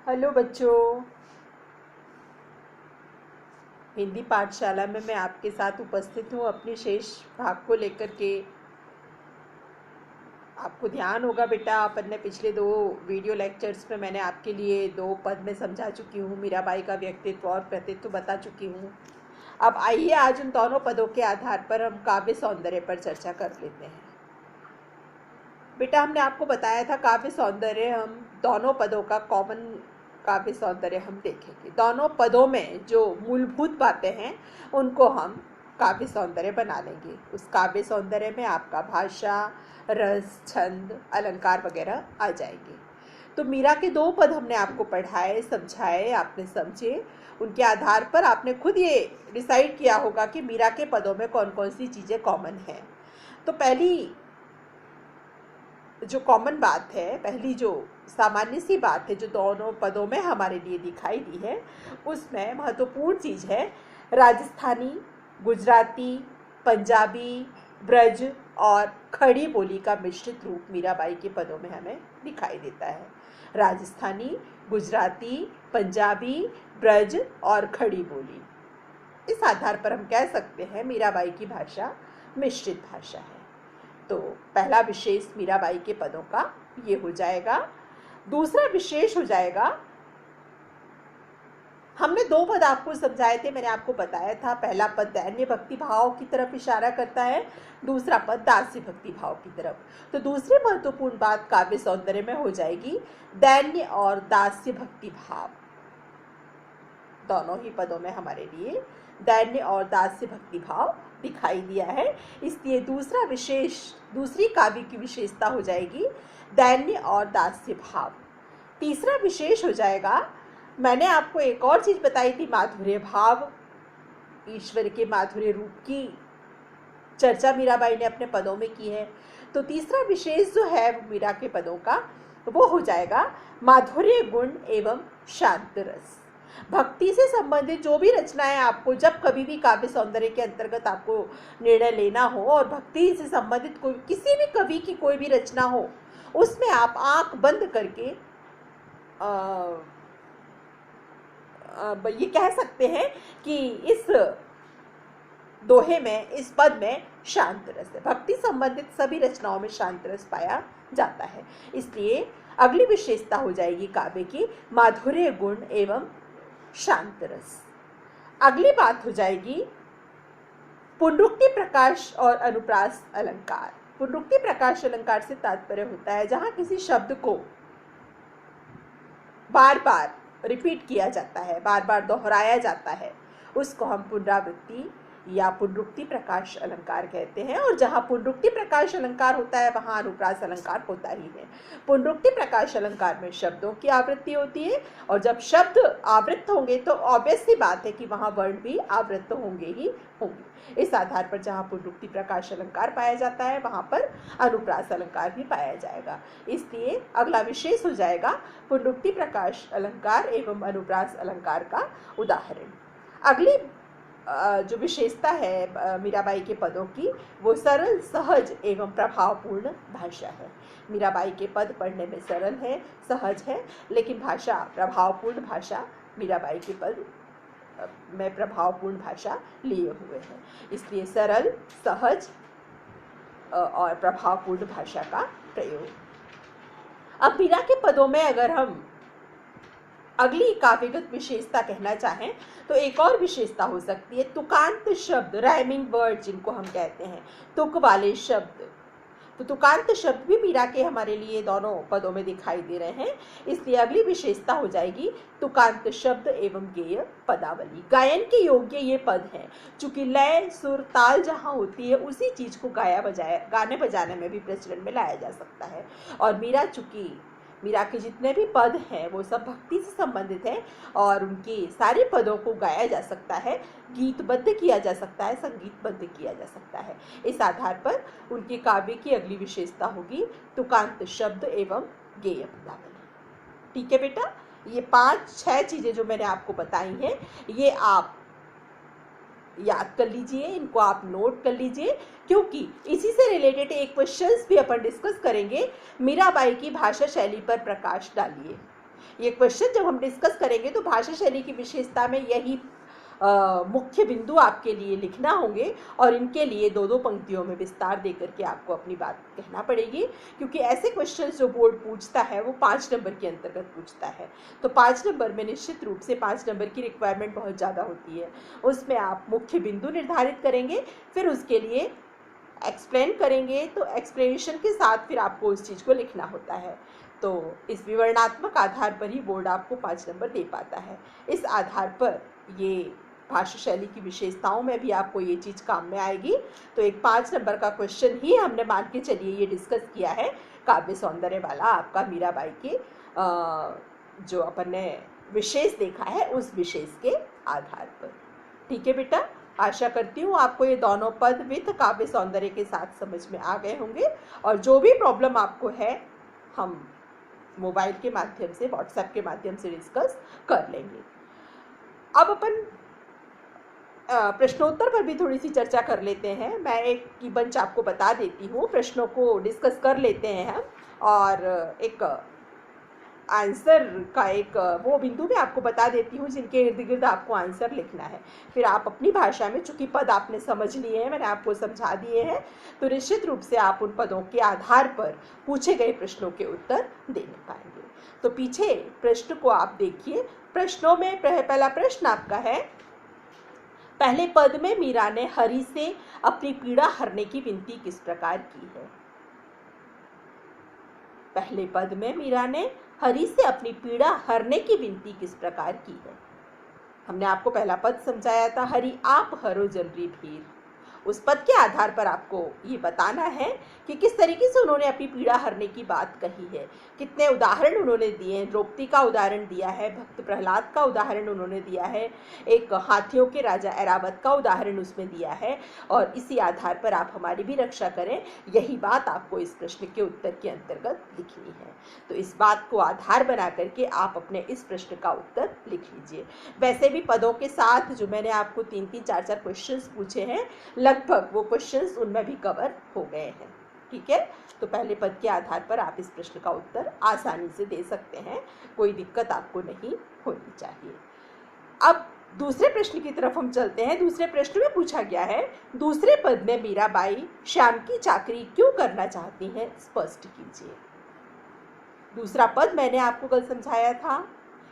Hello बच्चों। हिंदी पाठशाला में मैं आपके साथ उपस्थित हूँ अपनी शेष भाग को लेकर के। आपको ध्यान होगा बेटा, अपन ने पिछले 2 वीडियो लेक्चर्स में मैंने आपके लिए 2 पद में समझा चुकी हूँ, मीराबाई का व्यक्तित्व और कृतित्व बता चुकी हूँ। अब आइए आज उन दोनों पदों के आधार पर हम काव्य सौंदर्य पर चर्चा कर लेते हैं। बेटा, हमने आपको बताया था काव्य सौंदर्य हम दोनों पदों का कॉमन काव्य सौंदर्य हम देखेंगे। दोनों पदों में जो मूलभूत बातें हैं उनको हम काव्य सौंदर्य बना लेंगे। उस काव्य सौंदर्य में आपका भाषा, रस, छंद, अलंकार वगैरह आ जाएंगे। तो मीरा के 2 पद हमने आपको पढ़ाए, समझाए, आपने समझे। उनके आधार पर आपने खुद ये डिसाइड किया होगा कि मीरा के पदों में कौन कौन सी चीज़ें कॉमन हैं। तो पहली जो कॉमन बात है, पहली जो सामान्य सी बात है जो दोनों पदों में हमारे लिए दिखाई दी है, उसमें महत्वपूर्ण चीज़ है राजस्थानी, गुजराती, पंजाबी, ब्रज और खड़ी बोली का मिश्रित रूप मीराबाई के पदों में हमें दिखाई देता है। राजस्थानी, गुजराती, पंजाबी, ब्रज और खड़ी बोली, इस आधार पर हम कह सकते हैं मीराबाई की भाषा मिश्रित भाषा है। तो पहला विशेष मीराबाई के पदों का ये हो जाएगा। दूसरा विशेष हो जाएगा, हमने 2 पद आपको समझाए थे, मैंने आपको बताया था। पहला पद दैन्य भक्ति भाव की तरफ इशारा करता है, दूसरा पद दास्य भक्ति भाव की तरफ। तो दूसरी महत्वपूर्ण बात काव्य सौंदर्य में हो जाएगी दैन्य और दास्य भक्ति भाव। दोनों ही पदों में हमारे लिए दैन्य और दास्य भक्ति भाव दिखाई दिया है, इसलिए दूसरी काव्य की विशेषता हो जाएगी दैन्य और दास्य भाव। तीसरा विशेष हो जाएगा, मैंने आपको एक और चीज बताई थी, माधुर्य भाव। ईश्वर के माधुर्य रूप की चर्चा मीराबाई ने अपने पदों में की है। तो तीसरा विशेष जो है मीरा के पदों का, वो हो जाएगा माधुर्य गुण एवं शांत रस। भक्ति से संबंधित जो भी रचनाएं आपको, जब कभी भी काव्य सौंदर्य के अंतर्गत आपको निर्णय लेना हो और भक्ति से संबंधित कोई किसी भी कवि की कोई भी रचना हो, उसमें आप आंख बंद करके ये कह सकते हैं कि इस दोहे में, इस पद में शांत रस है। भक्ति संबंधित सभी रचनाओं में शांत रस पाया जाता है, इसलिए अगली विशेषता हो जाएगी काव्य की माधुर्य गुण एवं शांत रस। अगली बात हो जाएगी पुनरुक्ति प्रकाश और अनुप्रास अलंकार। पुनरुक्ति प्रकाश अलंकार से तात्पर्य होता है जहां किसी शब्द को बार बार रिपीट किया जाता है, बार बार दोहराया जाता है, उसको हम पुनरावृत्ति या पुनरुक्ति प्रकाश अलंकार कहते हैं। और जहाँ पुनरुक्ति प्रकाश अलंकार होता है वहाँ अनुप्रास अलंकार होता ही है। पुनरुक्ति प्रकाश अलंकार में शब्दों की आवृत्ति होती है, और जब शब्द आवृत्त होंगे तो ऑब्वियस सी बात है कि वहाँ वर्ण भी आवृत्त होंगे ही होंगे। इस आधार पर जहाँ पुनरुक्ति प्रकाश अलंकार पाया जाता है वहाँ पर अनुप्रास अलंकार भी पाया जाएगा, इसलिए अगला विशेष हो जाएगा पुनरुक्ति प्रकाश अलंकार एवं अनुप्रास अलंकार का उदाहरण। अगली जो विशेषता है मीराबाई के पदों की, वो सरल, सहज एवं प्रभावपूर्ण भाषा है। मीराबाई के पद पढ़ने में सरल है, सहज है, लेकिन भाषा प्रभावपूर्ण भाषा, मीराबाई के पद में प्रभावपूर्ण भाषा लिए हुए हैं, इसलिए सरल, सहज और प्रभावपूर्ण भाषा का प्रयोग। अब मीरा के पदों में अगर हम अगली काव्यगत विशेषता कहना चाहें तो एक और विशेषता हो सकती है तुकांत शब्द, राइमिंग वर्ड जिनको हम कहते हैं, तुक वाले शब्द। तो तुकांत शब्द भी मीरा के हमारे लिए दोनों पदों में दिखाई दे रहे हैं, इसलिए अगली विशेषता हो जाएगी तुकांत शब्द एवं गेय पदावली। गायन के योग्य ये पद हैं, चूंकि लय, सुर, ताल जहाँ होती है उसी चीज को गाने बजाने में भी प्रचलन में लाया जा सकता है। और मीरा के जितने भी पद हैं वो सब भक्ति से संबंधित हैं, और उनके सारे पदों को गाया जा सकता है, गीतबद्ध किया जा सकता है, संगीतबद्ध किया जा सकता है। इस आधार पर उनके काव्य की अगली विशेषता होगी तुकांत शब्द एवं गेय पदावली। ठीक है बेटा, ये 5-6 चीजें जो मैंने आपको बताई हैं, ये आप याद कर लीजिए, इनको आप नोट कर लीजिए, क्योंकि इसी से रिलेटेड एक क्वेश्चंस भी अपन डिस्कस करेंगे, मीराबाई की भाषा शैली पर प्रकाश डालिए। ये क्वेश्चन जब हम डिस्कस करेंगे तो भाषा शैली की विशेषता में यही मुख्य बिंदु आपके लिए लिखना होंगे और इनके लिए दो दो पंक्तियों में विस्तार देकर के आपको अपनी बात कहना पड़ेगी, क्योंकि ऐसे क्वेश्चंस जो बोर्ड पूछता है वो 5 नंबर के अंतर्गत पूछता है। तो 5 नंबर में निश्चित रूप से 5 नंबर की रिक्वायरमेंट बहुत ज़्यादा होती है। उसमें आप मुख्य बिंदु निर्धारित करेंगे, फिर उसके लिए एक्सप्लेन करेंगे, तो एक्सप्लेनेशन के साथ फिर आपको उस चीज़ को लिखना होता है। तो इस विवरणात्मक आधार पर ही बोर्ड आपको 5 नंबर दे पाता है। इस आधार पर ये भाषा शैली की विशेषताओं में भी आपको ये चीज़ काम में आएगी। तो एक 5 नंबर का क्वेश्चन ही हमने मान के चलिए ये डिस्कस किया है काव्य सौंदर्य वाला, आपका मीराबाई के जो अपन ने विशेष देखा है उस विशेष के आधार पर। ठीक है बेटा, आशा करती हूँ आपको ये दोनों पद विथ काव्य सौंदर्य के साथ समझ में आ गए होंगे, और जो भी प्रॉब्लम आपको है हम मोबाइल के माध्यम से, व्हाट्सएप के माध्यम से डिस्कस कर लेंगे। अब अपन प्रश्नोत्तर पर भी थोड़ी सी चर्चा कर लेते हैं। मैं एक की बंच आपको बता देती हूँ, प्रश्नों को डिस्कस कर लेते हैं हम, और एक आंसर का एक वो बिंदु भी आपको बता देती हूँ जिनके इर्द गिर्द आपको आंसर लिखना है। फिर आप अपनी भाषा में, चूँकि पद आपने समझ लिए हैं, मैंने आपको समझा दिए हैं, तो निश्चित रूप से आप उन पदों के आधार पर पूछे गए प्रश्नों के उत्तर दे पाएंगे। तो पीछे प्रश्न को आप देखिए। प्रश्नों में पहला प्रश्न आपका है, पहले पद में मीरा ने हरि से अपनी पीड़ा हरने की विनती किस प्रकार की है? पहले पद में मीरा ने हरि से अपनी पीड़ा हरने की विनती किस प्रकार की है? हमने आपको पहला पद समझाया था, हरि आप हरो जनरी भीर। उस पद के आधार पर आपको ये बताना है कि किस तरीके से उन्होंने अपनी पीड़ा हरने की बात कही है। कितने उदाहरण उन्होंने दिए हैं, द्रौपदी का उदाहरण दिया है, भक्त प्रहलाद का उदाहरण उन्होंने दिया है, एक हाथियों के राजा ऐरावत का उदाहरण उसमें दिया है, और इसी आधार पर आप हमारी भी रक्षा करें, यही बात आपको इस प्रश्न के उत्तर के अंतर्गत लिखनी है। तो इस बात को आधार बना करके आप अपने इस प्रश्न का उत्तर लिख लीजिए। वैसे भी पदों के साथ जो मैंने आपको 3-3, 4-4 क्वेश्चंस पूछे हैं, लगभग वो क्वेश्चंस उनमें भी कवर हो गए हैं। ठीक है, तो पहले पद के आधार पर आप इस प्रश्न का उत्तर आसानी से दे सकते हैं, कोई दिक्कत आपको नहीं होनी चाहिए। अब दूसरे प्रश्न की तरफ हम चलते हैं। दूसरे प्रश्न में पूछा गया है, दूसरे पद में मीराबाई श्याम की चाकरी क्यों करना चाहती हैं, स्पष्ट कीजिए। दूसरा पद मैंने आपको कल समझाया था,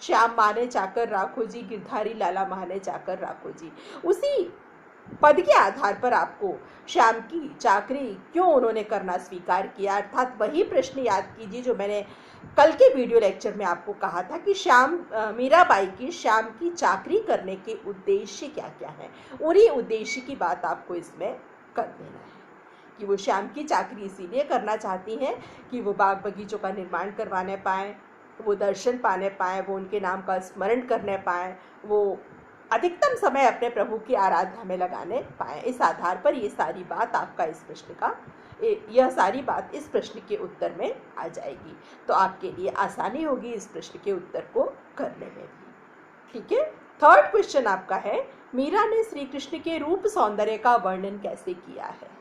श्याम माने चाकर राखो जी, गिरधारी लाला माने चाकर राखो जी। उसी पद के आधार पर आपको श्याम की चाकरी क्यों उन्होंने करना स्वीकार किया, अर्थात वही प्रश्न याद कीजिए जो मैंने कल के वीडियो लेक्चर में आपको कहा था कि मीराबाई की श्याम की चाकरी करने के उद्देश्य क्या क्या हैं। उन्हीं उद्देश्य की बात आपको इसमें कर देना है कि वो श्याम की चाकरी इसीलिए करना चाहती हैं कि वो बाग बगीचों का निर्माण करवाने पाएँ, वो दर्शन पाने पाएँ, वो उनके नाम का स्मरण करने पाएँ, वो अधिकतम समय अपने प्रभु की आराधना में लगाने पाएँ। इस आधार पर ये सारी बात आपका इस प्रश्न का, यह सारी बात इस प्रश्न के उत्तर में आ जाएगी, तो आपके लिए आसानी होगी इस प्रश्न के उत्तर को करने में भी। ठीक है, थर्ड क्वेश्चन आपका है, मीरा ने श्री कृष्ण के रूप सौंदर्य का वर्णन कैसे किया है?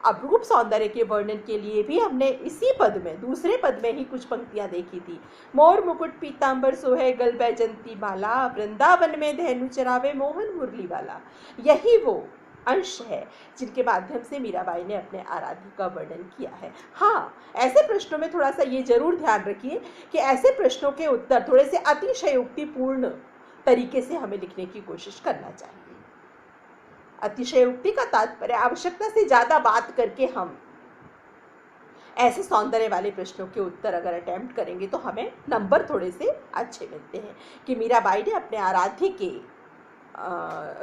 अब रूप सौंदर्य के वर्णन के लिए भी हमने इसी पद में, दूसरे पद में ही कुछ पंक्तियां देखी थी। मोर मुकुट पीतांबर सोहे गल बैजंती माला, वृंदावन में धेनु चरावे मोहन मुरली वाला। यही वो अंश है जिनके माध्यम से मीराबाई ने अपने आराध्य का वर्णन किया है। हाँ, ऐसे प्रश्नों में थोड़ा सा ये जरूर ध्यान रखिए कि ऐसे प्रश्नों के उत्तर थोड़े से अतिशयोक्तिपूर्ण तरीके से हमें लिखने की कोशिश करना चाहिए। अतिशयोक्ति का तात्पर्य आवश्यकता से ज्यादा बात करके हम ऐसे सौंदर्य वाले प्रश्नों के उत्तर अगर अटेम्प्ट करेंगे तो हमें नंबर थोड़े से अच्छे मिलते हैं। कि मीराबाई ने अपने आराध्य के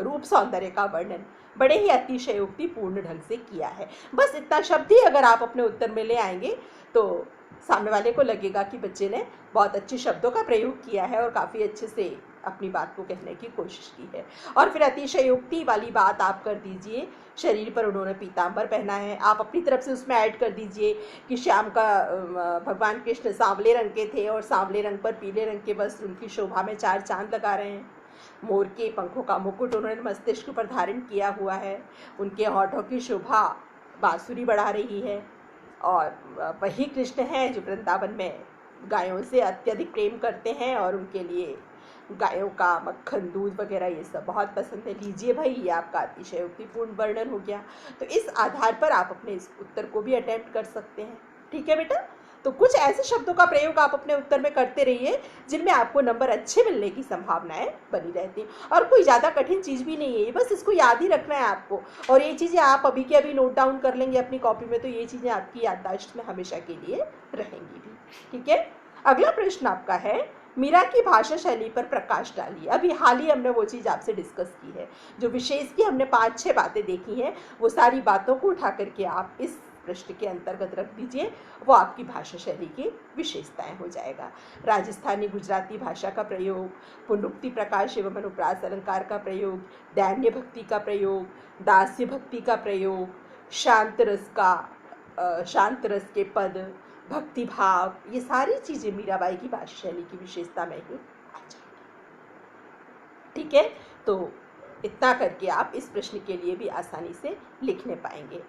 रूप सौंदर्य का वर्णन बड़े ही अतिशयोक्तिपूर्ण ढंग से किया है। बस इतना शब्द ही अगर आप अपने उत्तर में ले आएंगे तो सामने वाले को लगेगा कि बच्चे ने बहुत अच्छे शब्दों का प्रयोग किया है और काफ़ी अच्छे से अपनी बात को कहने की कोशिश की है। और फिर अतिशयोक्ति वाली बात आप कर दीजिए, शरीर पर उन्होंने पीतांबर पहना है, आप अपनी तरफ से उसमें ऐड कर दीजिए कि श्याम का भगवान कृष्ण सांवले रंग के थे और सांवले रंग पर पीले रंग के वस्त्र उनकी शोभा में 4 चांद लगा रहे हैं। मोर के पंखों का मुकुट उन्होंने मस्तिष्क पर धारण किया हुआ है, उनके होठों की शोभा बांसुरी बढ़ा रही है, और वही कृष्ण है जो वृंदावन में गायों से अत्यधिक प्रेम करते हैं और उनके लिए गायों का मक्खन, दूध वगैरह ये सब बहुत पसंद है। लीजिए भाई, ये आपका अतिशयोक्तिपूर्ण वर्णन हो गया। तो इस आधार पर आप अपने इस उत्तर को भी अटेम्प्ट कर सकते हैं। ठीक है बेटा, तो कुछ ऐसे शब्दों का प्रयोग आप अपने उत्तर में करते रहिए जिनमें आपको नंबर अच्छे मिलने की संभावनाएं बनी रहती हैं। और कोई ज़्यादा कठिन चीज़ भी नहीं है, बस इसको याद ही रखना है आपको। और ये चीज़ें आप अभी के अभी नोट डाउन कर लेंगे अपनी कॉपी में, तो ये चीज़ें आपकी याददाश्त में हमेशा के लिए रहेंगी भी। ठीक है, अगला प्रश्न आपका है, मीरा की भाषा शैली पर प्रकाश डालिए। अभी हाल ही हमने वो चीज़ आपसे डिस्कस की है, जो विशेष की हमने 5-6 बातें देखी हैं, वो सारी बातों को उठा करके आप इस प्रश्न के अंतर्गत रख दीजिए। वो आपकी भाषा शैली की विशेषताएं हो जाएगा। राजस्थानी गुजराती भाषा का प्रयोग, पुनरुक्ति प्रकाश एवं अनुप्रास अलंकार का प्रयोग, दैन्य भक्ति का प्रयोग, दास्य भक्ति का प्रयोग, शांत रस के पद, भक्ति भाव, ये सारी चीज़ें मीराबाई की भाषा शैली की विशेषता में ही आ जाएंगी। ठीक है, तो इतना करके आप इस प्रश्न के लिए भी आसानी से लिखने पाएंगे।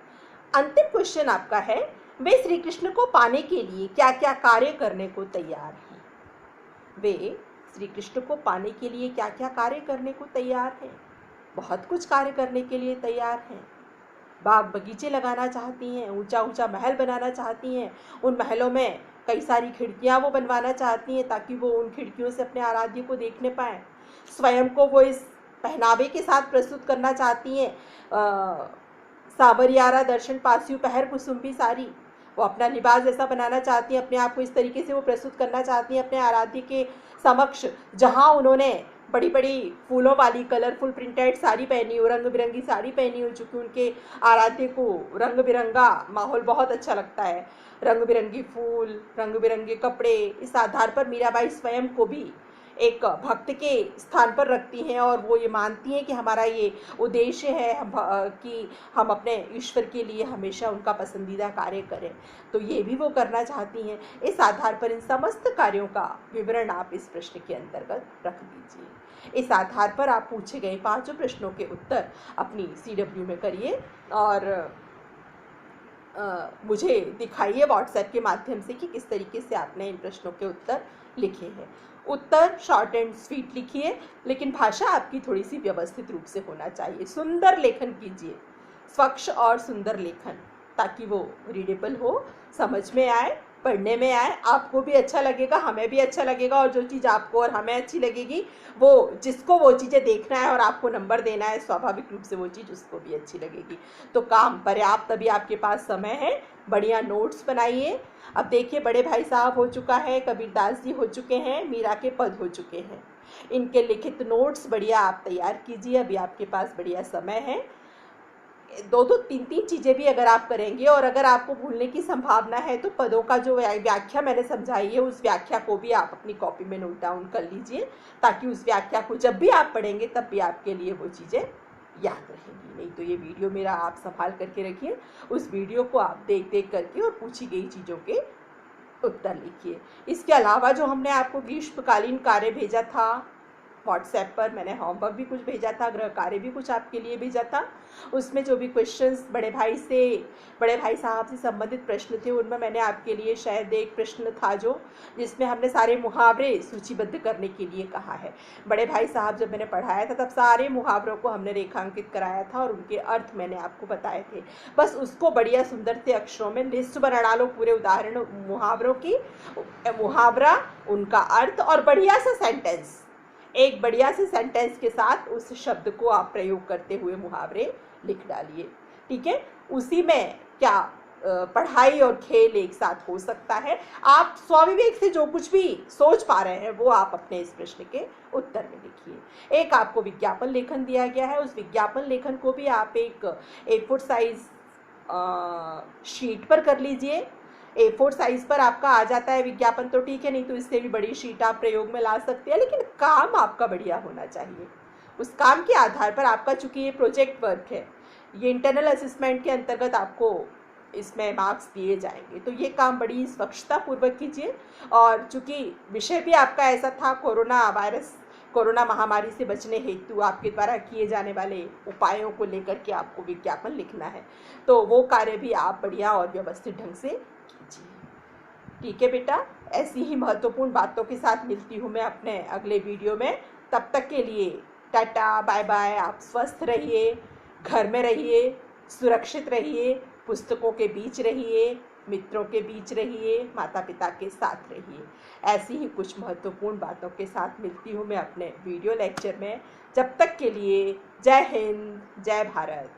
अंतिम क्वेश्चन आपका है, वे श्री कृष्ण को पाने के लिए क्या क्या कार्य करने को तैयार हैं? वे श्री कृष्ण को पाने के लिए क्या क्या कार्य करने को तैयार हैं? बहुत कुछ कार्य करने के लिए तैयार हैं। बाग बगीचे लगाना चाहती हैं, ऊंचा ऊंचा महल बनाना चाहती हैं, उन महलों में कई सारी खिड़कियां वो बनवाना चाहती हैं ताकि वो उन खिड़कियों से अपने आराध्य को देखने पाएँ। स्वयं को वो इस पहनावे के साथ प्रस्तुत करना चाहती हैं, साबरियारा दर्शन पासियों पहर कुसुम्बी सारी, वो अपना लिबास जैसा बनाना चाहती हैं, अपने आप को इस तरीके से वो प्रस्तुत करना चाहती हैं अपने आराध्य के समक्ष, जहाँ उन्होंने बड़ी बड़ी फूलों वाली कलरफुल प्रिंटेड साड़ी पहनी हो, रंग बिरंगी साड़ी पहनी हो, चूँकि उनके आराध्य को रंग बिरंगा माहौल बहुत अच्छा लगता है, रंग बिरंगी फूल, रंग बिरंगे कपड़े। इस आधार पर मीराबाई स्वयं को भी एक भक्त के स्थान पर रखती हैं और वो ये मानती हैं कि हमारा ये उद्देश्य है कि हम अपने ईश्वर के लिए हमेशा उनका पसंदीदा कार्य करें। तो ये भी वो करना चाहती हैं। इस आधार पर इन समस्त कार्यों का विवरण आप इस प्रश्न के अंतर्गत रख दीजिए। इस आधार पर आप पूछे गए 5 प्रश्नों के उत्तर अपनी CW में करिए और मुझे दिखाइए व्हाट्सएप के माध्यम से कि किस तरीके से आपने इन प्रश्नों के उत्तर लिखे हैं। उत्तर शॉर्ट एंड स्वीट लिखिए, लेकिन भाषा आपकी थोड़ी सी व्यवस्थित रूप से होना चाहिए। सुंदर लेखन कीजिए, स्वच्छ और सुंदर लेखन, ताकि वो रीडेबल हो, समझ में आए, पढ़ने में आए, आपको भी अच्छा लगेगा, हमें भी अच्छा लगेगा। और जो चीज़ आपको और हमें अच्छी लगेगी, वो जिसको वो चीज़ें देखना है और आपको नंबर देना है, स्वाभाविक रूप से वो चीज़ उसको भी अच्छी लगेगी। तो काम पर्याप्त अभी आपके पास समय है, बढ़िया नोट्स बनाइए। अब देखिए, बड़े भाई साहब हो चुका है, कबीरदास जी हो चुके हैं, मीरा के पद हो चुके हैं। इनके लिखित नोट्स बढ़िया आप तैयार कीजिए, अभी आपके पास बढ़िया समय है। 2-2, 3-3 चीज़ें भी अगर आप करेंगे और अगर आपको भूलने की संभावना है तो पदों का जो व्याख्या मैंने समझाई है, उस व्याख्या को भी आप अपनी कॉपी में नोट डाउन कर लीजिए, ताकि उस व्याख्या को जब भी आप पढ़ेंगे तब भी आपके लिए वो चीज़ें याद रहेंगी। नहीं तो ये वीडियो मेरा आप संभाल करके रखिए, उस वीडियो को आप देख देख करके और पूछी गई चीज़ों के उत्तर लिखिए। इसके अलावा जो हमने आपको ग्रीष्मकालीन कार्य भेजा था व्हाट्सएप पर, मैंने होमवर्क भी कुछ भेजा था, गृह कार्य भी कुछ आपके लिए भेजा था, उसमें जो भी क्वेश्चंस बड़े भाई साहब से संबंधित प्रश्न थे, उनमें मैंने आपके लिए शायद एक प्रश्न था जिसमें हमने सारे मुहावरे सूचीबद्ध करने के लिए कहा है। बड़े भाई साहब जब मैंने पढ़ाया था तब सारे मुहावरों को हमने रेखांकित कराया था और उनके अर्थ मैंने आपको बताए थे। बस उसको बढ़िया सुंदर से अक्षरों में लिस्ट बना लो, पूरे उदाहरण मुहावरों की, मुहावरा, उनका अर्थ और बढ़िया सा सेंटेंस, एक बढ़िया से सेंटेंस के साथ उस शब्द को आप प्रयोग करते हुए मुहावरे लिख डालिए। ठीक है, उसी में क्या पढ़ाई और खेल एक साथ हो सकता है। आप स्वाविवेक से जो कुछ भी सोच पा रहे हैं वो आप अपने इस प्रश्न के उत्तर में लिखिए। एक आपको विज्ञापन लेखन दिया गया है, उस विज्ञापन लेखन को भी आप एक A4 साइज शीट पर कर लीजिए। A4 साइज पर आपका आ जाता है विज्ञापन तो ठीक है, नहीं तो इससे भी बड़ी शीट आप प्रयोग में ला सकते हैं, लेकिन काम आपका बढ़िया होना चाहिए। उस काम के आधार पर आपका, चूंकि ये प्रोजेक्ट वर्क है, ये इंटरनल असेसमेंट के अंतर्गत आपको इसमें मार्क्स दिए जाएंगे, तो ये काम बड़ी स्वच्छता पूर्वक कीजिए। और चूंकि विषय भी आपका ऐसा था, कोरोना महामारी से बचने हेतु आपके द्वारा किए जाने वाले उपायों को लेकर के आपको विज्ञापन लिखना है, तो वो कार्य भी आप बढ़िया और व्यवस्थित ढंग से कीजिए। ठीक है बेटा, ऐसी ही महत्वपूर्ण बातों के साथ मिलती हूँ मैं अपने अगले वीडियो में। तब तक के लिए टाटा बाय बाय। आप स्वस्थ रहिए, घर में रहिए, सुरक्षित रहिए, पुस्तकों के बीच रहिए, मित्रों के बीच रहिए, माता पिता के साथ रहिए। ऐसी ही कुछ महत्वपूर्ण बातों के साथ मिलती हूँ मैं अपने वीडियो लेक्चर में। जब तक के लिए जय हिंद, जय भारत।